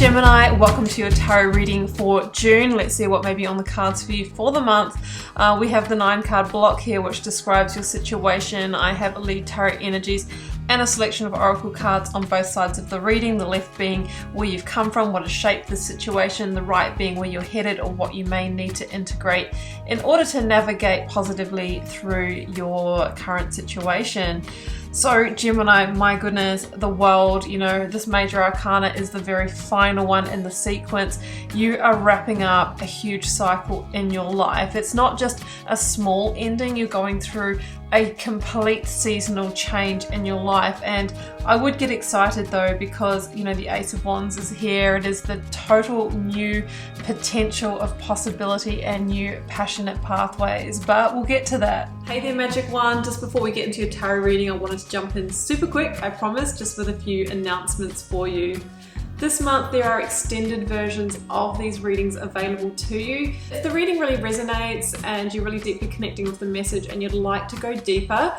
Gemini, welcome to your tarot reading for June. Let's see what may be on the cards for you for the month. We have the 9-card block here, which describes your situation. I have lead tarot energies and a selection of oracle cards on both sides of the reading, the left being where you've come from, what has shaped the situation, the right being where you're headed or what you may need to integrate in order to navigate positively through your current situation. So Gemini, my goodness, the world, this major arcana is the very final one in the sequence. You are wrapping up a huge cycle in your life. It's not just a small ending, you're going through a complete seasonal change in your life. And I would get excited though, because the Ace of Wands is here. It is the total new potential of possibility and new passionate pathways, but we'll get to that. Hey there, Magic One. Just before we get into your tarot reading, I wanted to jump in super quick, I promise, just with a few announcements for you. This month there are extended versions of these readings available to you. If the reading really resonates and you're really deeply connecting with the message and you'd like to go deeper,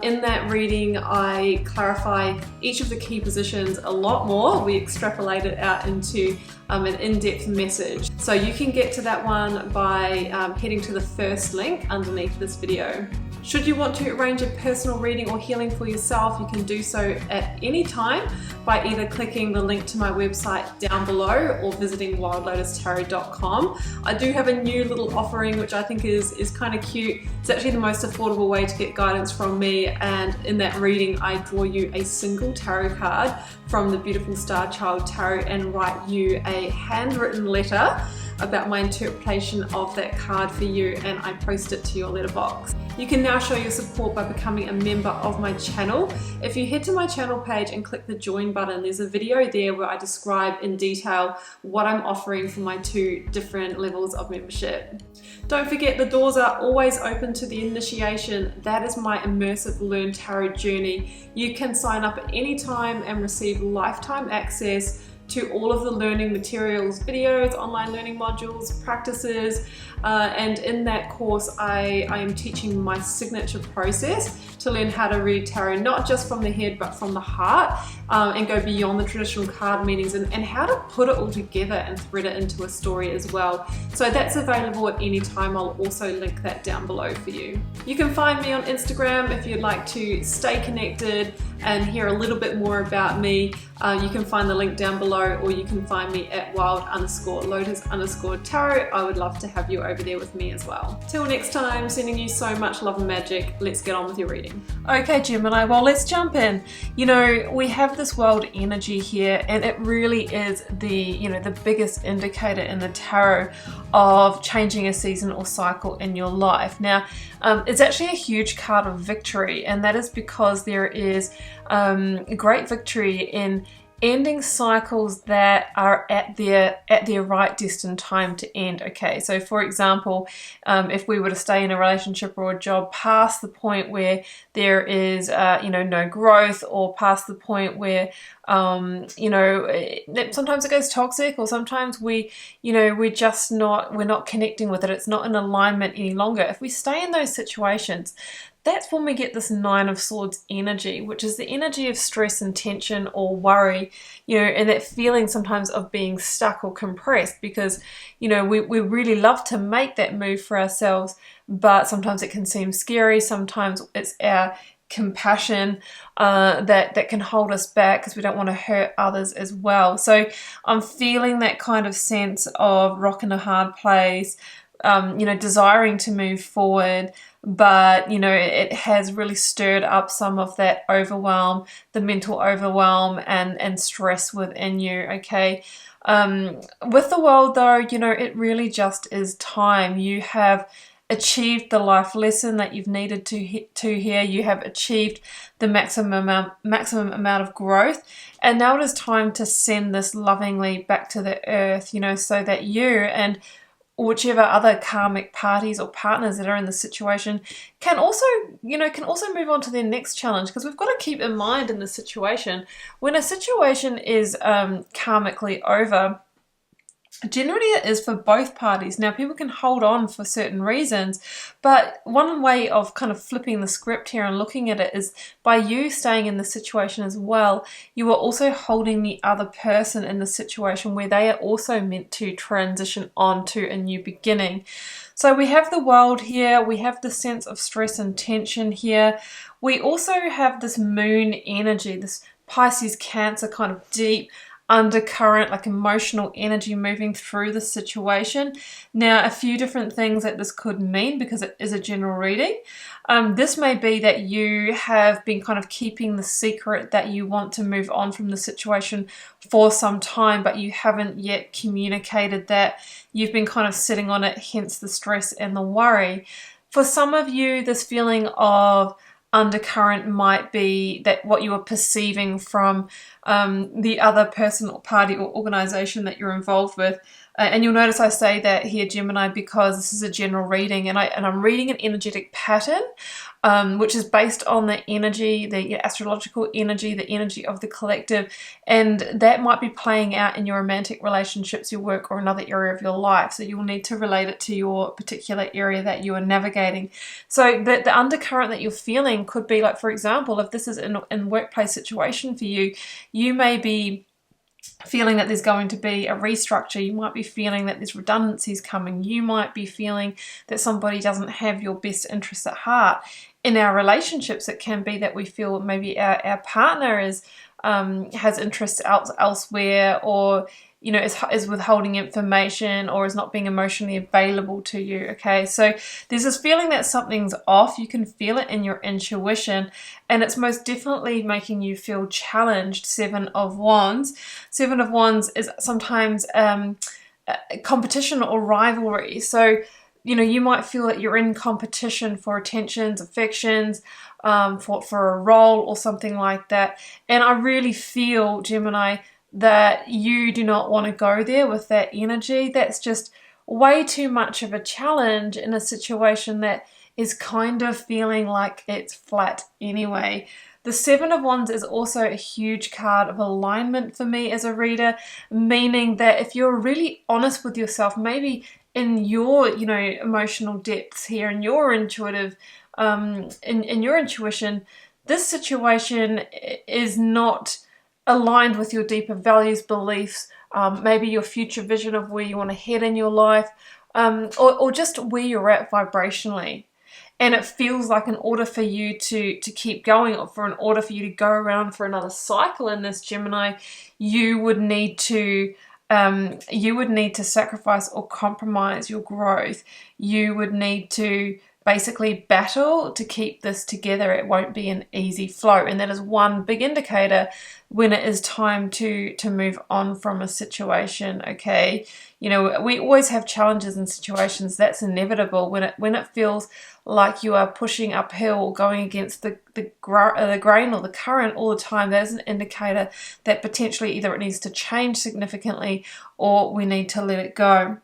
in that reading I clarify each of the key positions a lot more. We extrapolate it out into an in-depth message. So you can get to that one by heading to the first link underneath this video. Should you want to arrange a personal reading or healing for yourself, you can do so at any time by either clicking the link to my website down below or visiting wildlotustarot.com. I do have a new little offering which I think is kind of cute. It's actually the most affordable way to get guidance from me, and in that reading I draw you a single tarot card from the beautiful Star Child Tarot and write you a handwritten letter about my interpretation of that card for you, and I post it to your letterbox. You can now show your support by becoming a member of my channel. If you head to my channel page and click the join button, there's a video there where I describe in detail what I'm offering for my 2 different levels of membership. Don't forget, the doors are always open to the initiation. That is my immersive Learn Tarot journey. You can sign up at any time and receive lifetime access to all of the learning materials, videos, online learning modules, practices, and in that course I am teaching my signature process to learn how to read tarot, not just from the head but from the heart, and go beyond the traditional card meanings and how to put it all together and thread it into a story as well. So that's available at any time. I'll also link that down below for you. You can find me on Instagram if you'd like to stay connected and hear a little bit more about me. You can find the link down below, or you can find me at wild_lotus_tarot. I would love to have you over there with me as well. Till next time, sending you so much love and magic. Let's get on with your reading. Okay, Gemini, well, let's jump in. We have this world energy here, and it really is the biggest indicator in the tarot of changing a season or cycle in your life. Now, it's actually a huge card of victory, and that is because there is great victory in ending cycles that are at their right destined time to end. Okay, so for example, if we were to stay in a relationship or a job past the point where there is no growth, or past the point where sometimes it goes toxic, or sometimes we're not connecting with it, it's not in alignment any longer. If we stay in those situations, that's when we get this 9 of Swords energy, which is the energy of stress and tension or worry, and that feeling sometimes of being stuck or compressed, because, we really love to make that move for ourselves, but sometimes it can seem scary. Sometimes it's our compassion that can hold us back because we don't want to hurt others as well. So I'm feeling that kind of sense of rock in a hard place, desiring to move forward, but it has really stirred up some of that overwhelm, the mental overwhelm and stress within you. Okay, with the world though, it really just is time. You have achieved the life lesson that you've needed to hear. You have achieved the maximum amount of growth, and now it is time to send this lovingly back to the earth, so that you and whichever other karmic parties or partners that are in the situation can also move on to their next challenge. Because we've got to keep in mind in this situation, when a situation is karmically over, generally it is for both parties. Now, people can hold on for certain reasons, but one way of kind of flipping the script here and looking at it is by you staying in the situation as well, you are also holding the other person in the situation where they are also meant to transition on to a new beginning. So we have the World here, we have the sense of stress and tension here. We also have this moon energy, this Pisces Cancer kind of deep undercurrent, like emotional energy moving through the situation. Now, a few different things that this could mean, because it is a general reading. This may be that you have been kind of keeping the secret that you want to move on from the situation for some time, but you haven't yet communicated that. You've been kind of sitting on it, hence the stress and the worry. For some of you, this feeling of undercurrent might be that what you are perceiving from the other person or party or organization that you're involved with. And you'll notice I say that here, Gemini, because this is a general reading, and I'm reading an energetic pattern, which is based on the energy, the astrological energy, the energy of the collective, and that might be playing out in your romantic relationships, your work, or another area of your life. So you'll need to relate it to your particular area that you are navigating. So the undercurrent that you're feeling could be like, for example, if this is in workplace situation for you, you may be feeling that there's going to be a restructure. You might be feeling that there's redundancies coming. You might be feeling that somebody doesn't have your best interests at heart. In our relationships, it can be that we feel maybe our partner has interests elsewhere, or is withholding information, or is not being emotionally available to you. Okay, so there's this feeling that something's off. You can feel it in your intuition, and it's most definitely making you feel challenged. Seven of Wands. Seven of Wands is sometimes competition or rivalry. So you might feel that you're in competition for attentions, affections, for a role or something like that. And I really feel, Gemini, that you do not want to go there with that energy. That's just way too much of a challenge in a situation that is kind of feeling like it's flat anyway. The Seven of Wands is also a huge card of alignment for me as a reader, meaning that if you're really honest with yourself, maybe in your emotional depths here, in your intuitive in your intuition, this situation is not aligned with your deeper values, beliefs, maybe your future vision of where you want to head in your life, or just where you're at vibrationally. And it feels like in order for you to keep going, or in order for you to go around for another cycle in this, Gemini, you would need to sacrifice or compromise your growth. You would need to basically battle to keep this together. It won't be an easy flow, and that is one big indicator when it is time to move on from a situation. Okay, we always have challenges in situations. That's inevitable. When it feels like you are pushing uphill or going against the grain or the current all the time, that is an indicator that potentially either it needs to change significantly or we need to let it go.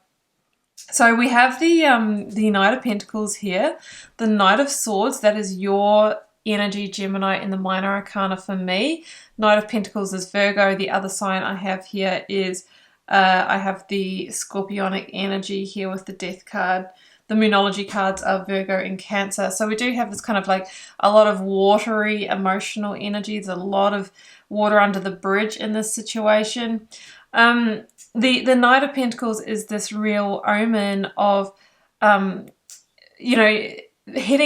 So we have the Knight of Pentacles here, the Knight of Swords. That is your energy, Gemini, in the minor arcana for me. Knight of Pentacles is Virgo. The other sign I have here is I have the Scorpionic energy here with the Death card. The Moonology cards are Virgo and Cancer. So we do have this kind of like a lot of watery emotional energy. There's a lot of water under the bridge in this situation. The Knight of Pentacles is this real omen of, heading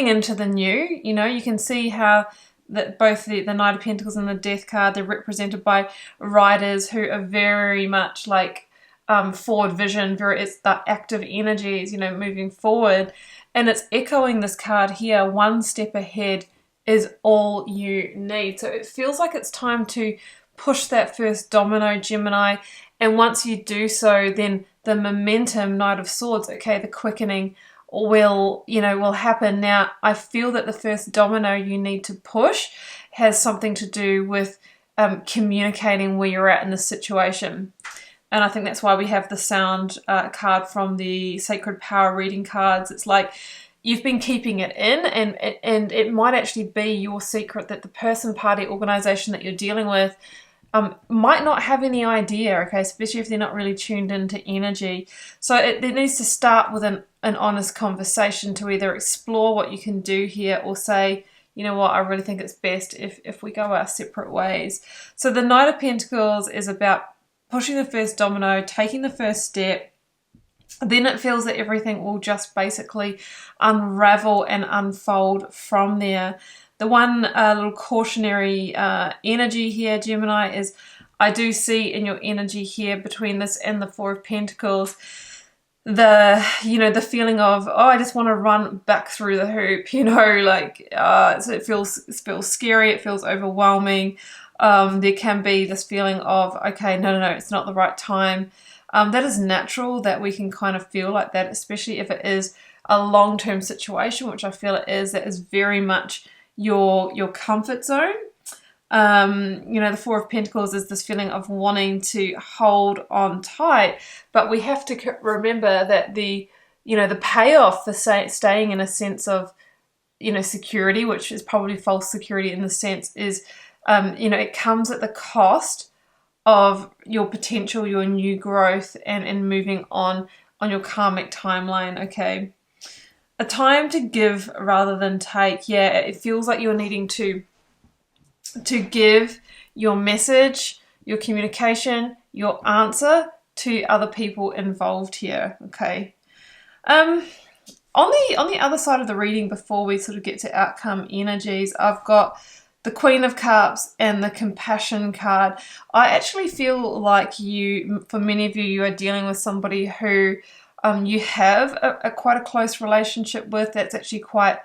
into the new. You can see how that both the Knight of Pentacles and the Death card, they're represented by riders who are very much like forward vision, it's the active energies, moving forward. And it's echoing this card here, one step ahead is all you need. So it feels like it's time to push that first domino, Gemini. And once you do so, then the momentum, Knight of Swords, okay, the quickening will happen. Now, I feel that the first domino you need to push has something to do with communicating where you're at in the situation. And I think that's why we have the Sound card from the Sacred Power reading cards. It's like you've been keeping it in, and it might actually be your secret that the person, party, organization that you're dealing with might not have any idea, okay, especially if they're not really tuned into energy. So it needs to start with an honest conversation to either explore what you can do here or say, you know what, I really think it's best if we go our separate ways. So the Knight of Pentacles is about pushing the first domino, taking the first step. Then it feels that everything will just basically unravel and unfold from there. The one little cautionary energy here, Gemini, is I do see in your energy here between this and the Four of Pentacles, the feeling of, oh, I just want to run back through the hoop, so it feels scary, it feels overwhelming. There can be this feeling of, okay, no, it's not the right time. That is natural that we can kind of feel like that, especially if it is a long-term situation, which I feel it is. That is very much your comfort zone. The Four of Pentacles is this feeling of wanting to hold on tight, but we have to remember that the payoff for staying in a sense of, security, which is probably false security in the sense, is, it comes at the cost of your potential, your new growth, and moving on your karmic timeline, okay? A time to give rather than take. Yeah, it feels like you're needing to give your message, your communication, your answer to other people involved here, okay? On the other side of the reading, before we sort of get to outcome energies, I've got the Queen of Cups and the Compassion card. I actually feel like for many of you, you are dealing with somebody who you have quite a close relationship with, that's actually quite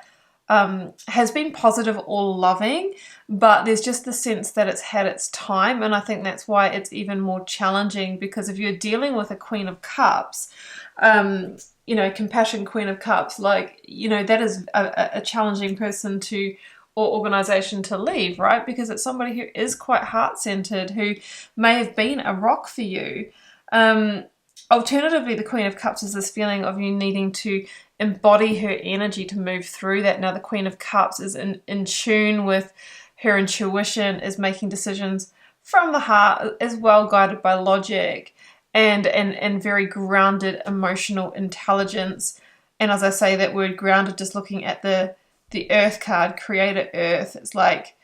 has been positive or loving, but there's just the sense that it's had its time, and I think that's why it's even more challenging, because if you're dealing with a Queen of Cups, Compassion, Queen of Cups, that is a challenging person or organization to leave, right? Because it's somebody who is quite heart-centered, who may have been a rock for you. Alternatively, the Queen of Cups is this feeling of you needing to embody her energy to move through that. Now, the Queen of Cups is in tune with her intuition, is making decisions from the heart, as well guided by logic and very grounded emotional intelligence. And as I say that word grounded, just looking at the Earth card, Creator Earth, it's like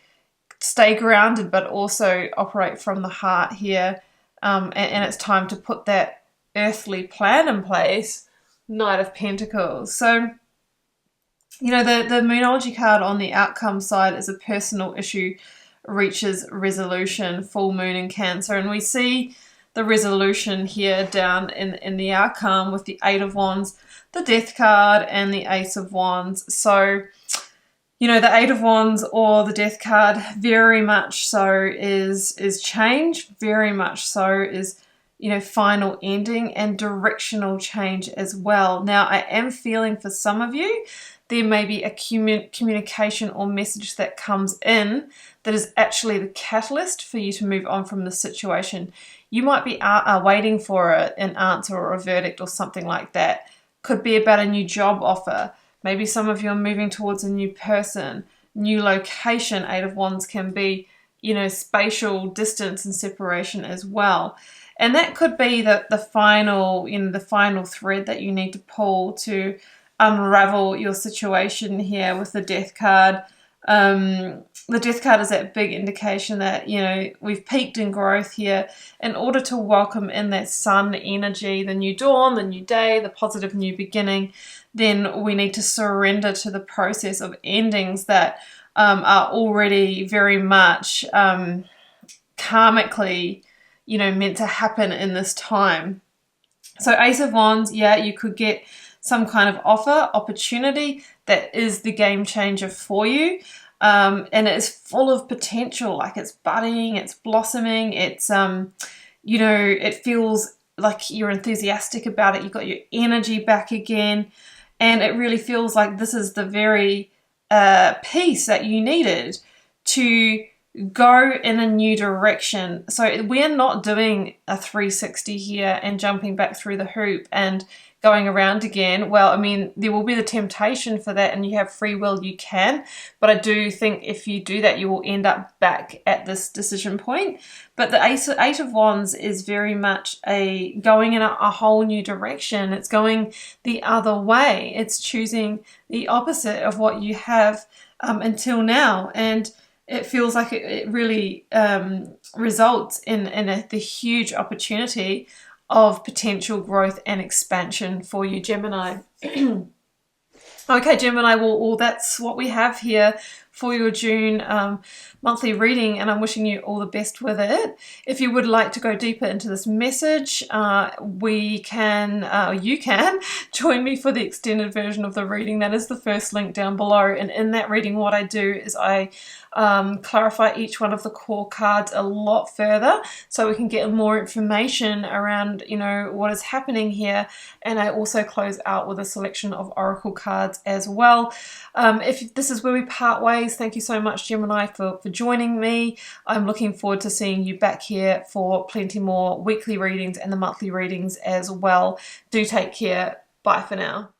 stay grounded but also operate from the heart here. And it's time to put that earthly plan in place, Knight of Pentacles. So, the Moonology card on the outcome side is a personal issue reaches resolution, full moon in Cancer. And we see the resolution here down in the outcome with the Eight of Wands, the Death card, and the Ace of Wands. So, the Eight of Wands or the Death card very much so is change, very much so is final ending and directional change as well. Now, I am feeling for some of you, there may be a communication or message that comes in that is actually the catalyst for you to move on from the situation. You might be waiting for an answer or a verdict or something like that. Could be about a new job offer. Maybe some of you are moving towards a new person, new location. Eight of Wands can be, spatial distance and separation as well. And that could be the final thread that you need to pull to unravel your situation here with the Death card. The Death card is that big indication that, we've peaked in growth here. In order to welcome in that sun energy, the new dawn, the new day, the positive new beginning, then we need to surrender to the process of endings that are already very much karmically meant to happen in this time. So Ace of Wands, yeah, you could get some kind of offer, opportunity that is the game changer for you. And it is full of potential, like it's budding, it's blossoming, it's, it feels like you're enthusiastic about it, you've got your energy back again, and it really feels like this is the very piece that you needed to go in a new direction. So we're not doing a 360 here and jumping back through the hoop and going around again, well, I mean, there will be the temptation for that, and you have free will, you can. But I do think if you do that, you will end up back at this decision point. But the Eight of Wands is very much going in a whole new direction. It's going the other way. It's choosing the opposite of what you have until now. And it feels like it really results in the huge opportunity of potential growth and expansion for you, Gemini. Okay, Gemini, well, that's what we have here for your June monthly reading, and I'm wishing you all the best with it. If you would like to go deeper into this message, you can join me for the extended version of the reading. That is the first link down below, and in that reading what I do is I clarify each one of the core cards a lot further so we can get more information around, you know, what is happening here. And I also close out with a selection of oracle cards as well. If this is where we part ways, thank you so much, Gemini, for joining me. I'm looking forward to seeing you back here for plenty more weekly readings and the monthly readings as well. Do take care. Bye for now.